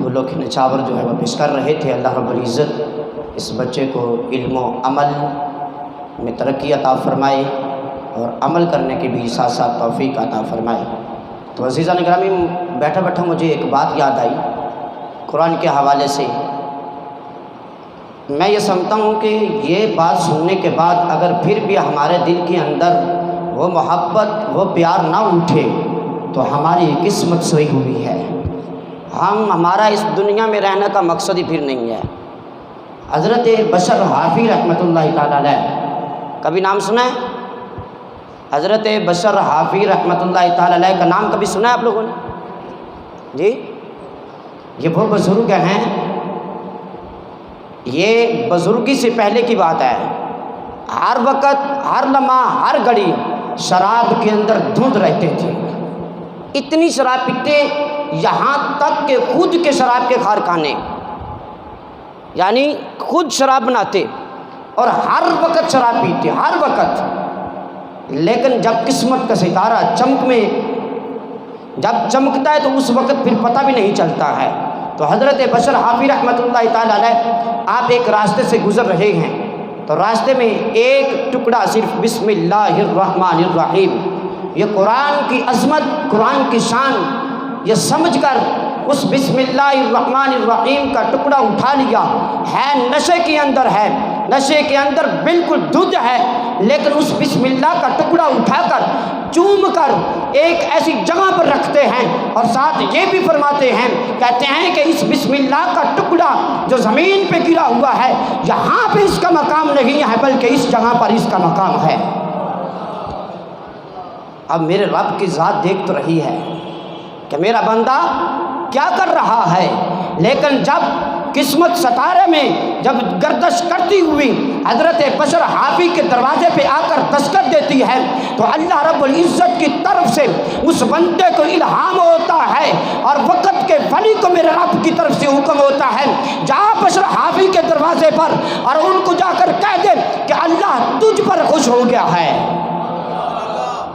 وہ لوگ نچاور جو ہے وہ پیش کر رہے تھے۔ اللہ رب العزت اس بچے کو علم و عمل میں ترقی عطا فرمائے اور عمل کرنے کی بھی ساتھ ساتھ توفیق عطا فرمائے۔ تو عزیزان گرامی، بیٹھا بیٹھا مجھے ایک بات یاد آئی قرآن کے حوالے سے۔ میں یہ سمجھتا ہوں کہ یہ بات سننے کے بعد اگر پھر بھی ہمارے دل کے اندر وہ محبت وہ پیار نہ اٹھے تو ہماری قسمت سوئی ہوئی ہے۔ ہمارا اس دنیا میں رہنے کا مقصد ہی پھر نہیں ہے۔ حضرت بشر حافی رحمۃ اللہ تعالی علیہ، کبھی نام سنا ہے؟ حضرت بشر حافی رحمۃ اللہ تعالی علیہ کا نام کبھی سنا ہے آپ لوگوں نے؟ جی، یہ وہ بزرگ ہیں، یہ بزرگی سے پہلے کی بات ہے۔ ہر وقت، ہر لمحہ، ہر گھڑی شراب کے اندر دھند رہتے تھے۔ اتنی شراب پیتے یہاں تک کہ خود کے شراب کے کارخانے، یعنی خود شراب بناتے اور ہر وقت شراب پیتے، ہر وقت۔ لیکن جب قسمت کا ستارہ جب چمکتا ہے تو اس وقت پھر پتہ بھی نہیں چلتا ہے۔ تو حضرت بشر حافی رحمۃ اللہ تعالی علیہ، آپ ایک راستے سے گزر رہے ہیں تو راستے میں ایک ٹکڑا صرف بسم اللہ الرحمن الرحیم، یہ قرآن کی عظمت، قرآن کی شان، یہ سمجھ کر اس بسم اللہ الرحمن الرحیم کا ٹکڑا اٹھا لیا۔ ہے نشے کے اندر، ہے نشے کے اندر بالکل دھند ہے، لیکن اس بسم اللہ کا ٹکڑا اٹھا کر چوم کر ایک ایسی جگہ پر رکھتے ہیں اور ساتھ یہ بھی فرماتے ہیں، کہتے ہیں کہ اس بسم اللہ کا ٹکڑا جو زمین پہ گرا ہوا ہے یہاں پہ اس کا مقام نہیں ہے بلکہ اس جگہ پر اس کا مقام ہے۔ اب میرے رب کی ذات دیکھ تو رہی ہے کہ میرا بندہ کیا کر رہا ہے، لیکن جب قسمت ستارے میں جب گردش کرتی ہوئی حضرت بشر حافی کے دروازے پہ آ کر دستک دیتی ہے تو اللہ رب العزت کی طرف سے اس بندے کو الہام ہوتا ہے اور وقت کے ولی کو میرے رب کی طرف سے حکم ہوتا ہے، جا بشر حافی کے دروازے پر اور ان کو جا کر کہہ دے کہ اللہ تجھ پر خوش ہو گیا ہے،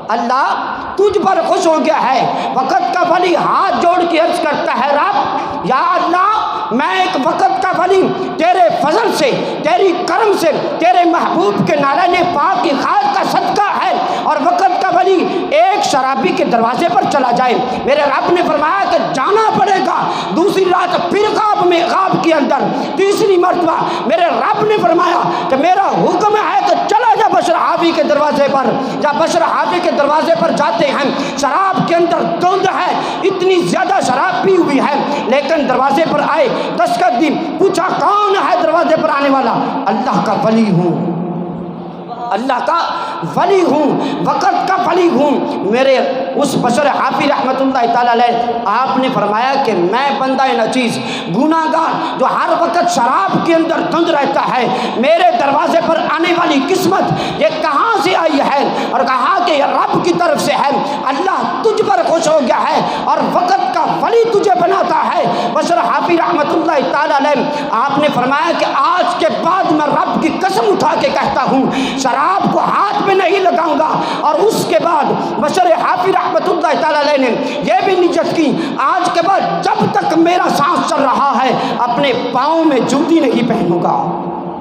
اللہ تجھ پر خوش ہو گیا ہے۔ وقت کا ولی ہاتھ جوڑ کے عرض کرتا ہے، رب یا اللہ میں ایک وقت کا ولی تیرے فضل سے، تیری کرم سے، تیرے محبوب کے نالے پاک کی خاک کا صدقہ ہے اور وقت کا ولی ایک شرابی کے دروازے پر چلا جائے۔ میرے رب نے فرمایا کہ جانا پڑے گا۔ دوسری رات پھر خواب کے اندر تیسری مرتبہ میرے رب نے فرمایا کہ میرا حکم ہے کہ چلا جا بشر حافی کے دروازے پر۔ جب بشر حافی کے دروازے پر جاتے ہیں، شراب کے اندر دھند ہے، اتنی زیادہ شراب پی ہوئی ہے، لیکن دروازے پر آئے، دستک دی، پوچھا کون ہے دروازے پر آنے والا؟ اللہ کا ولی ہوں، اللہ کا ولی ہوں، وقت کا ولی ہوں۔ میرے اس بشر حافی رحمۃ اللہ تعالی علیہ، آپ نے فرمایا کہ میں بندہ ناچیز گناہ گار جو ہر وقت شراب کے اندر دھند رہتا ہے، میرے دروازے پر آنے والی قسمت یہ کہاں سے آئی ہے؟ اور کہا کہ یہ رب کی طرف سے ہے، اللہ تجھ پر خوش ہو گیا ہے اور وقت کا ولی تجھے بناتا ہے۔ بشر حافی رحمۃ اللہ تعالی علیہ، آپ نے فرمایا کہ آج کے بعد میں رب کی قسم اٹھا کے کہتا ہوں شراب کو ہاتھ میں نہیں لگاؤں گا۔ اور اس کے بعد بشر حافی رحمۃ اللہ تعالی علیہ نے یہ بھی نیت کی، آج کے بعد جب تک میرا سانس چل رہا ہے اپنے پاؤں میں جوتی نہیں پہنوں گا،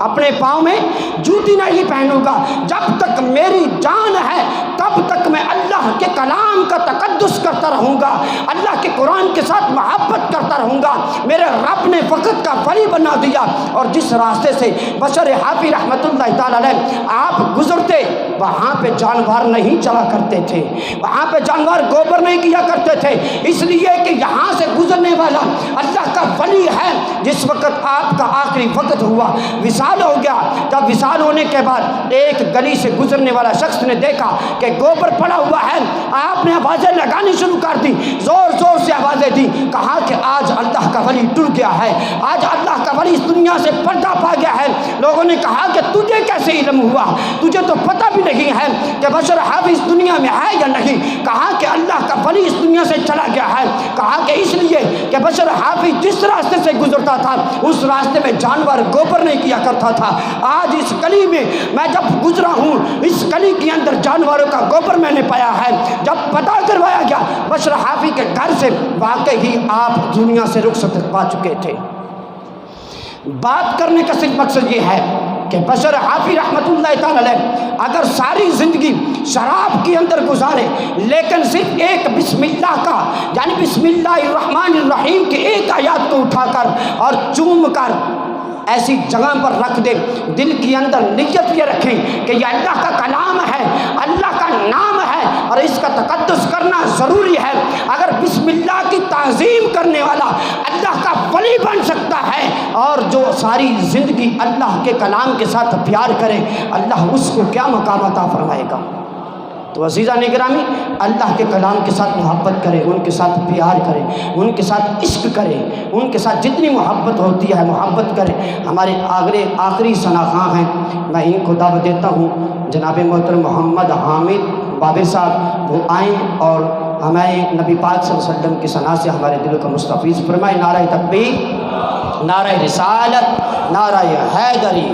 اپنے پاؤں میں جوتی نہیں پہنوں گا، جب تک میری جان ہے تب تک میں اللہ کے کلام کا تقدس کرتا رہوں گا، اللہ کے قرآن کے ساتھ محبت کرتا رہوں گا۔ میرے رب نے وقت کا ولی بنا دیا۔ اور جس راستے سے بشر حافی رحمۃ اللہ تعالی علیہ آپ گزرتے وہاں پہ جانور نہیں چلا کرتے تھے، وہاں پہ جانور گوبر نہیں کیا کرتے تھے، اس لیے کہ یہاں سے گزرنے والا اللہ کا ولی ہے۔ جس وقت آپ کا آخری وقت ہوا، وصال ہو گیا، جب وصال ہونے کے بعد ایک گلی سے گزرنے والا شخص نے دیکھا کہ گوبر پڑا ہوا ہے، آپ نے آوازیں لگانی شروع کر دی، زور زور سے آوازیں دی، کہا کہ آج اللہ کا ولی ٹر گیا ہے، آج اللہ کا ولی اس دنیا سے پردہ پا گیا ہے۔ لوگوں نے کہا کہ تجھے کیسے علم ہوا، تجھے تو پتہ بھی نہیں ہے کہ بشر حافظ دنیا میں ہے یا نہیں۔ کہا کہ اللہ کا ولی اس دنیا سے چلا گیا ہے۔ کہا کہ اس لیے کہ بشر حافظ جس راستے سے گزرتا تھا اس راستے میں جانور گوبر نہیں کیا کرتا تھا۔ آج اس گلی میں میں جب گزرا ہوں، اس گلی کے اندر جانوروں کا گوبر میں نے پایا ہے۔ جب پتہ کروایا گیا بشر حافظ کے گھر سے، واقعی ہی آپ دنیا سے رخصت پا چکے تھے۔ بات کرنے کا صرف مقصد یہ ہے کہ بشر حافظ رحمۃ اللہ تعالی علیہ اگر ساری زندگی شراب کے اندر گزارے، لیکن صرف ایک بسم اللہ کا یعنی بسم اللہ الرحمن الرحیم کے ایک آیات کو اٹھا کر اور چوم کر ایسی جگہ پر رکھ دے، دل کے اندر نیت یہ رکھیں کہ یہ اللہ کا کلام ہے، اللہ کا نام ہے اور اس کا تقدس کرنا ضروری ہے۔ اگر بسم اللہ کی تعظیم کرنے والا اللہ کا ولی بن سکتا ہے، اور جو ساری زندگی اللہ کے کلام کے ساتھ پیار کرے، اللہ اس کو کیا مقام عطا فرمائے گا۔ تو عزیزان گرامی، اللہ کے کلام کے ساتھ محبت کریں، ان کے ساتھ پیار کریں، ان کے ساتھ عشق کریں، ان کے ساتھ جتنی محبت ہوتی ہے محبت کریں۔ ہمارے آخری ثناءخواں ہیں، میں ان کو دعوت دیتا ہوں، جناب محترم محمد حامد بابر صاحب، وہ آئیں اور ہمیں نبی پاک صلی اللہ علیہ وسلم کی ثنا سے ہمارے دلوں کو مستفیض فرمائیں۔ نعرہ تکبیر، نعرہ رسالت، نعرہ حیدری۔